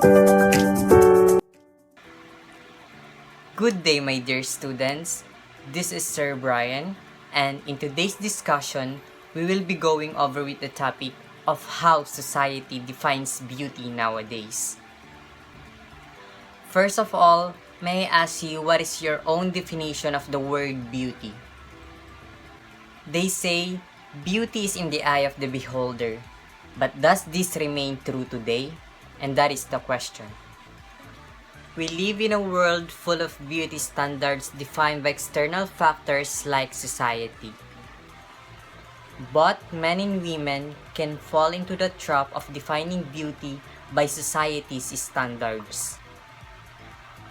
Good day, my dear students. This is Sir Brian, and in today's discussion, we will be going over with the topic of how society defines beauty nowadays. First of all, may I ask you what is your own definition of the word beauty? They say, beauty is in the eye of the beholder, but does this remain true today? And that is the question. We live in a world full of beauty standards defined by external factors like society. But men and women can fall into the trap of defining beauty by society's standards.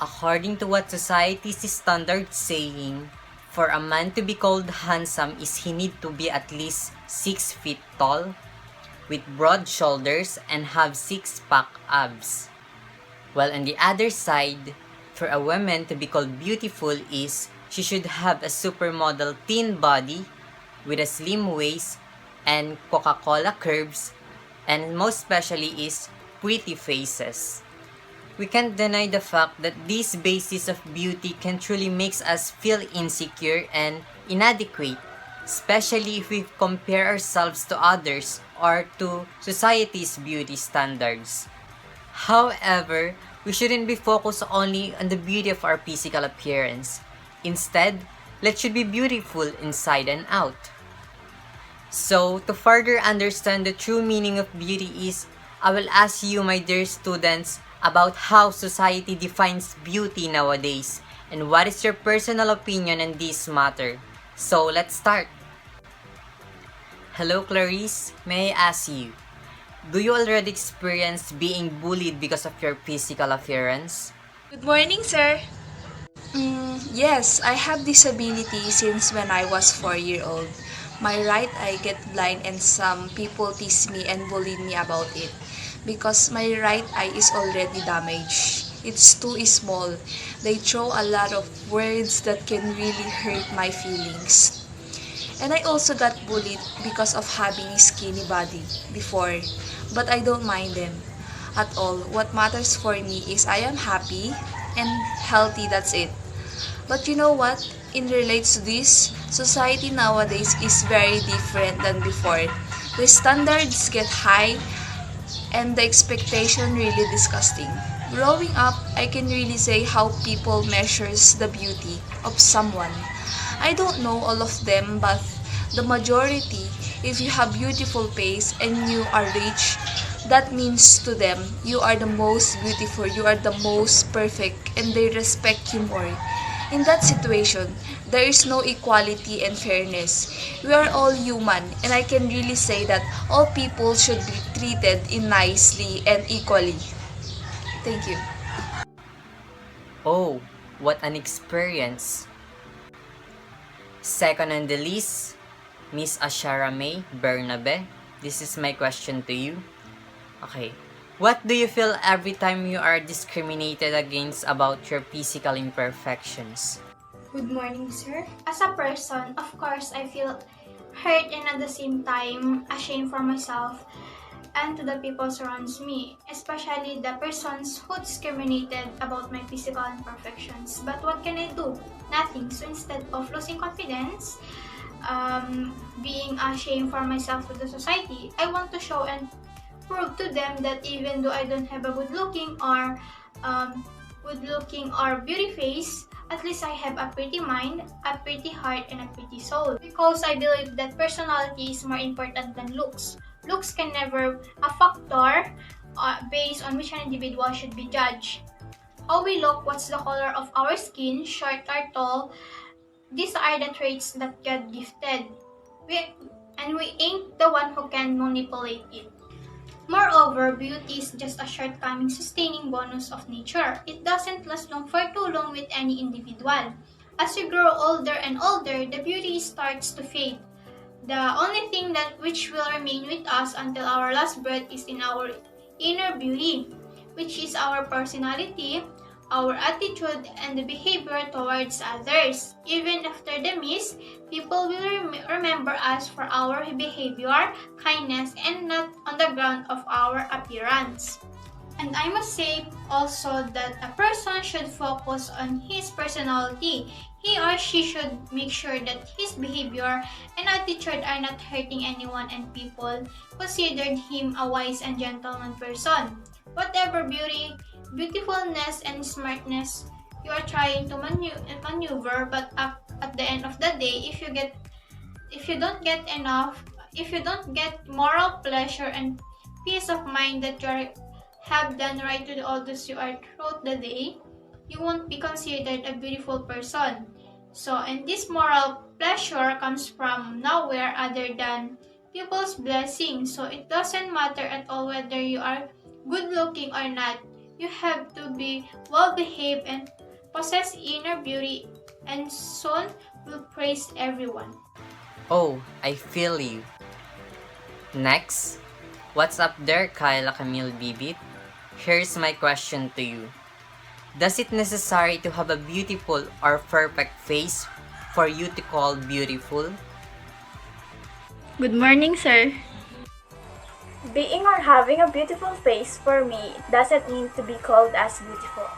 According to what society's standards saying, for a man to be called handsome is he need to be at least 6 feet tall, with broad shoulders and have six-pack abs. While on the other side, for a woman to be called beautiful is she should have a supermodel thin body with a slim waist and Coca-Cola curves, and most especially is pretty faces. We can't deny the fact that this basis of beauty can truly makes us feel insecure and inadequate, especially if we compare ourselves to others or to society's beauty standards. However, we shouldn't be focused only on the beauty of our physical appearance. Instead, let should be beautiful inside and out. So, to further understand the true meaning of beauty is, I will ask you, my dear students, about how society defines beauty nowadays and what is your personal opinion on this matter. So, let's start. Hello, Clarice. May I ask you, do you already experience being bullied because of your physical appearance? Good morning, sir. Yes, I have disability since when I was 4 year old. My right eye get blind and some people tease me and bully me about it because my right eye is already damaged. It's too small. They throw a lot of words that can really hurt my feelings. And I also got bullied because of having a skinny body before, but I don't mind them at all. What matters for me is I am happy and healthy, that's it. But you know what? In relates to this, society nowadays is very different than before. The standards get high and the expectation really disgusting. Growing up, I can really say how people measures the beauty of someone. I don't know all of them, but the majority, if you have beautiful face and you are rich, that means to them you are the most beautiful, you are the most perfect, and they respect you more. In that situation, there is no equality and fairness. We are all human, and I can really say that all people should be treated in nicely and equally. Thank you. Oh, what an experience! Second on the list, Miss Ashara May Bernabe. This is my question to you. Okay. What do you feel every time you are discriminated against about your physical imperfections? Good morning, sir. As a person, of course, I feel hurt and at the same time ashamed for myself and to the people surrounds me, especially the persons who discriminated about my physical imperfections. But what can I do? Nothing. So instead of losing confidence, being ashamed for myself to the society, I want to show and prove to them that even though I don't have a good looking or beauty face, at least I have a pretty mind, a pretty heart, and a pretty soul. Because I believe that personality is more important than looks. Looks can never a factor based on which an individual should be judged. How we look, what's the color of our skin, short or tall, these are the traits that God gifted. We ain't the one who can manipulate it. Moreover, beauty is just a shortcoming sustaining bonus of nature. It doesn't last long for too long with any individual. As we grow older and older, the beauty starts to fade. The only thing that which will remain with us until our last breath is in our inner beauty, which is our personality, our attitude, and the behavior towards others. Even after the miss, people will remember us for our behavior, kindness, and not on the ground of our appearance. And I must say also that a person should focus on his personality. He or she should make sure that his behavior and attitude are not hurting anyone and people considered him a wise and gentleman person. Whatever beautifulness and smartness you are trying to maneuver, but at the end of the day, if you don't get enough, if you don't get moral pleasure and peace of mind that have done right to all those you are throughout the day, you won't be considered a beautiful person. So, and this moral pleasure comes from nowhere other than people's blessing. So, it doesn't matter at all whether you are good looking or not. You have to be well behaved and possess inner beauty, and soon will praise everyone. Oh, I feel you. Next, what's up there, Kyla Camille Bibit? Here's my question to you. Does it necessary to have a beautiful or perfect face for you to call beautiful? Good morning, sir. Being or having a beautiful face for me doesn't mean to be called as beautiful.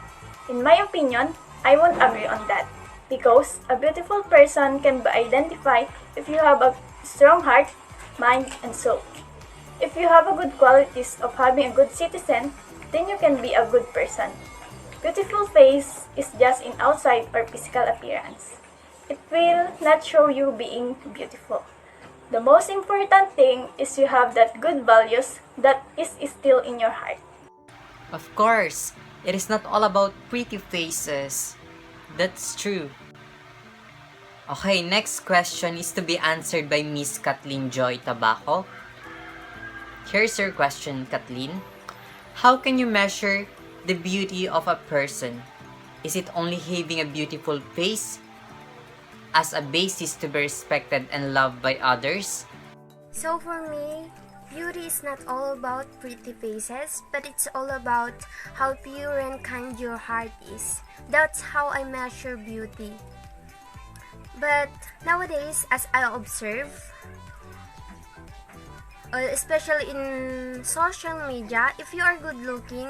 In my opinion, I won't agree on that because a beautiful person can be identified if you have a strong heart, mind, and soul. If you have a good qualities of having a good citizen, then you can be a good person. Beautiful face is just in outside or physical appearance. It will not show you being beautiful. The most important thing is you have that good values that is still in your heart. Of course, it is not all about pretty faces. That's true. Okay, next question is to be answered by Miss Kathleen Joy Tabaco. Here's your question, Kathleen. How can you measure the beauty of a person? Is it only having a beautiful face as a basis to be respected and loved by others? So for me, beauty is not all about pretty faces, but it's all about how pure and kind your heart is. That's how I measure beauty. But nowadays, as I observe, especially in social media, if you are good looking,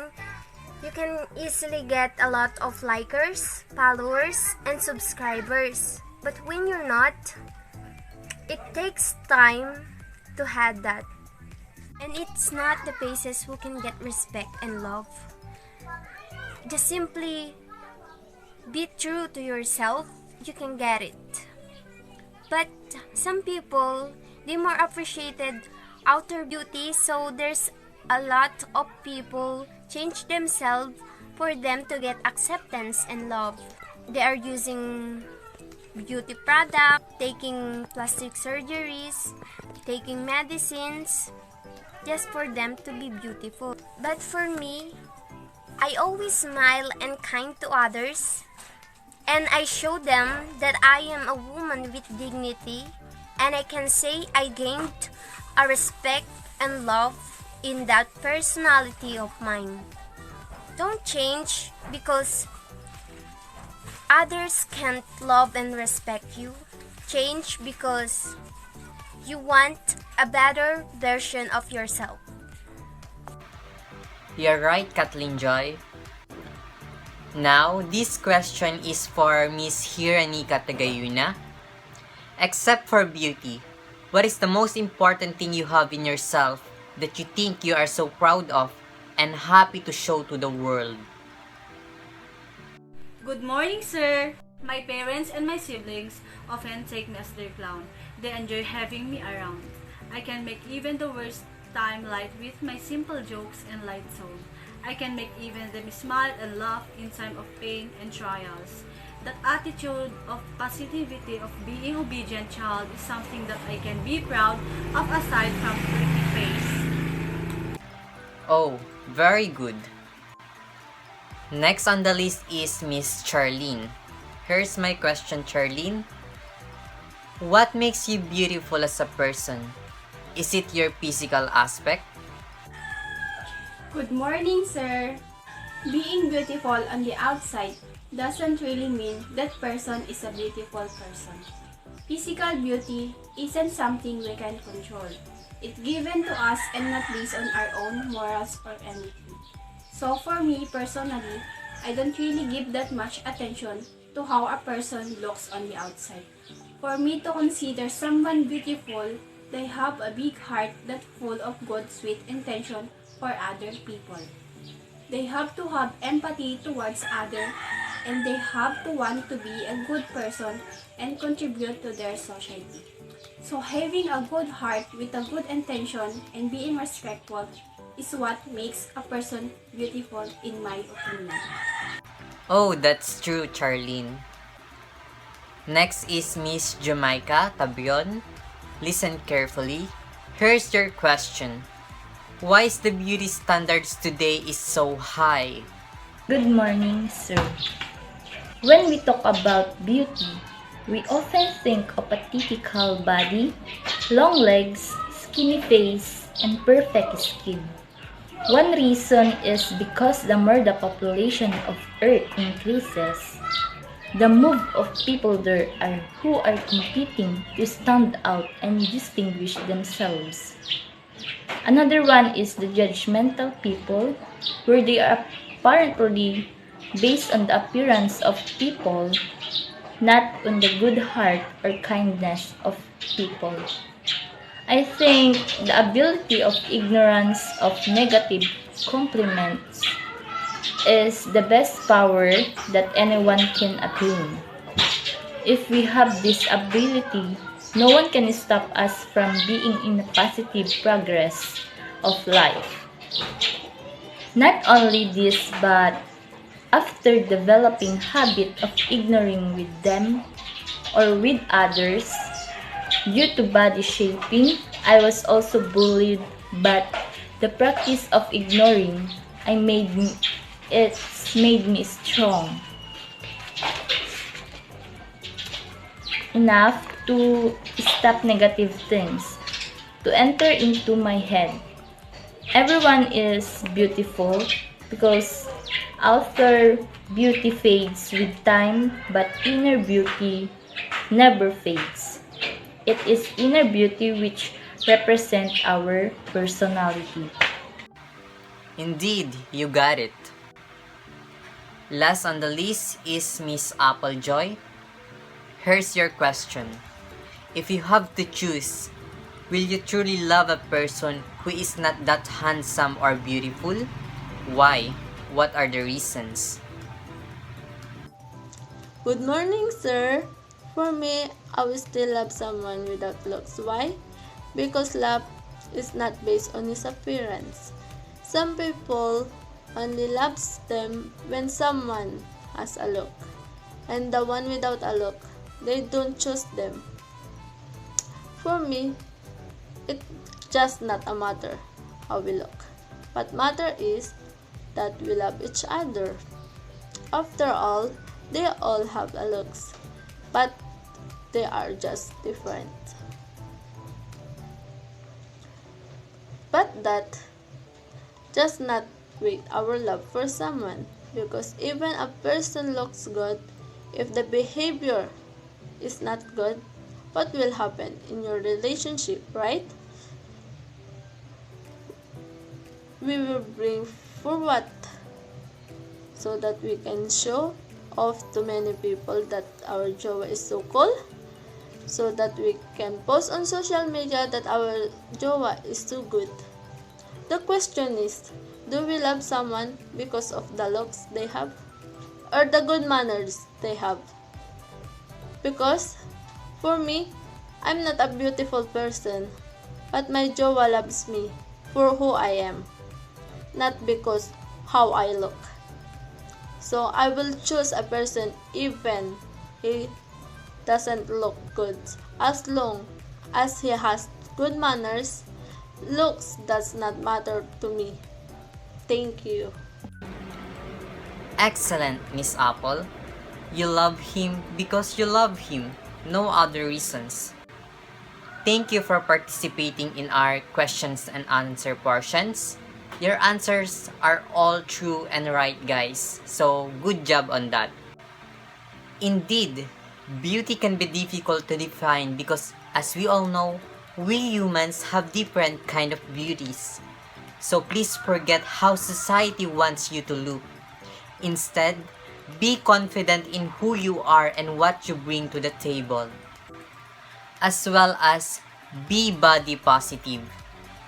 you can easily get a lot of likers, followers, and subscribers. But when you're not, it takes time to have that. And it's not the faces who can get respect and love. Just simply be true to yourself, you can get it. But some people, they more appreciated outer beauty, so there's a lot of people change themselves for them to get acceptance and love. They are using beauty products, taking plastic surgeries, taking medicines, just for them to be beautiful. But for me, I always smile and kind to others, and I show them that I am a woman with dignity, and I can say I gained a respect and love in that personality of mine. Don't change because others can't love and respect you. Change because you want a better version of yourself. You're right, Kathleen Joy. Now, this question is for Miss Hiranika Tagayuna. Except for beauty, what is the most important thing you have in yourself that you think you are so proud of and happy to show to the world? Good morning, sir. My parents and my siblings often take me as their clown. They enjoy having me around. I can make even the worst time light with my simple jokes and light tone. I can make even them smile and laugh in time of pain and trials. That attitude of positivity of being obedient child is something that I can be proud of aside from pretty face. Oh, very good. Next on the list is Miss Charlene. Here's my question, Charlene. What makes you beautiful as a person? Is it your physical aspect? Good morning, sir. Being beautiful on the outside doesn't really mean that person is a beautiful person. Physical beauty isn't something we can control. It's given to us and not based on our own morals or anything. So for me personally, I don't really give that much attention to how a person looks on the outside. For me to consider someone beautiful, they have a big heart that's full of good, sweet intention for other people. They have to have empathy towards others, and they have to want to be a good person and contribute to their society. So having a good heart with a good intention and being respectful is what makes a person beautiful in my opinion. Oh, that's true, Charlene. Next is Miss Jamaica Tabion. Listen carefully. Here's your question. Why is the beauty standards today is so high? Good morning, sir. When we talk about beauty, we often think of a typical body, long legs, skinny face, and perfect skin. One reason is because the more the population of Earth increases, the move of people there are who are competing to stand out and distinguish themselves. Another one is the judgmental people, where they are apparently based on the appearance of people, not on the good heart or kindness of people. I think the ability of ignorance of negative compliments is the best power that anyone can attain. If we have this ability, no one can stop us from being in a positive progress of life. Not only this, but after developing habit of ignoring with them or with others due to body shaping, I was also bullied, but the practice of ignoring it's made me strong enough to stop negative things to enter into my head. Everyone is beautiful because outer beauty fades with time, but inner beauty never fades. It is inner beauty which represents our personality. Indeed, you got it. Last on the list is Miss Applejoy. Here's your question. If you have to choose, will you truly love a person who is not that handsome or beautiful? Why? What are the reasons? Good morning, sir. For me, I will still love someone without looks. Why? Because love is not based on his appearance. Some people only loves them when someone has a look. And the one without a look, they don't choose them. For me, it's just not a matter how we look. But matter is that we love each other. After all, they all have a looks, but they are just different. But that does not weight our love for someone, because even a person looks good, if the behavior is not good, what will happen in your relationship, right? We will bring forward so that we can show off to many people that our jowa is so cool, so that we can post on social media that our jowa is too good. The question is, do we love someone because of the looks they have or the good manners they have? Because for me, I'm not a beautiful person, but my jowa loves me for who I am, not because how I look. So I will choose a person even he doesn't look good. As long as he has good manners, looks does not matter to me. Thank you. Excellent, Miss Apple. You love him because you love him, no other reasons. Thank you for participating in our questions and answer portions. Your answers are all true and right, guys. So, good job on that. Indeed, beauty can be difficult to define because, as we all know, we humans have different kind of beauties. So please forget how society wants you to look. Instead, be confident in who you are and what you bring to the table. As well as be body positive.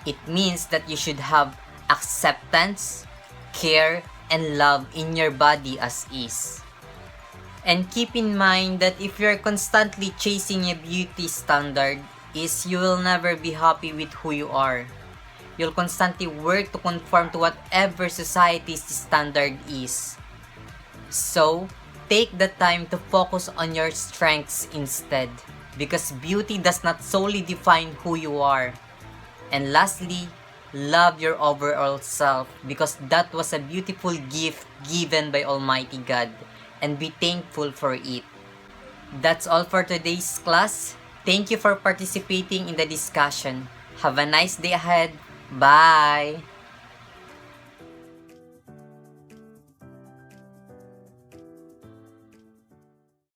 It means that you should have acceptance, care, and love in your body as is. And keep in mind that if you're constantly chasing a beauty standard, you will never be happy with who you are. You'll constantly work to conform to whatever society's standard is. So, take the time to focus on your strengths instead, because beauty does not solely define who you are. And lastly, love your overall self, because that was a beautiful gift given by Almighty God, and be thankful for it. That's all for today's class. Thank you for participating in the discussion. Have a nice day ahead. Bye!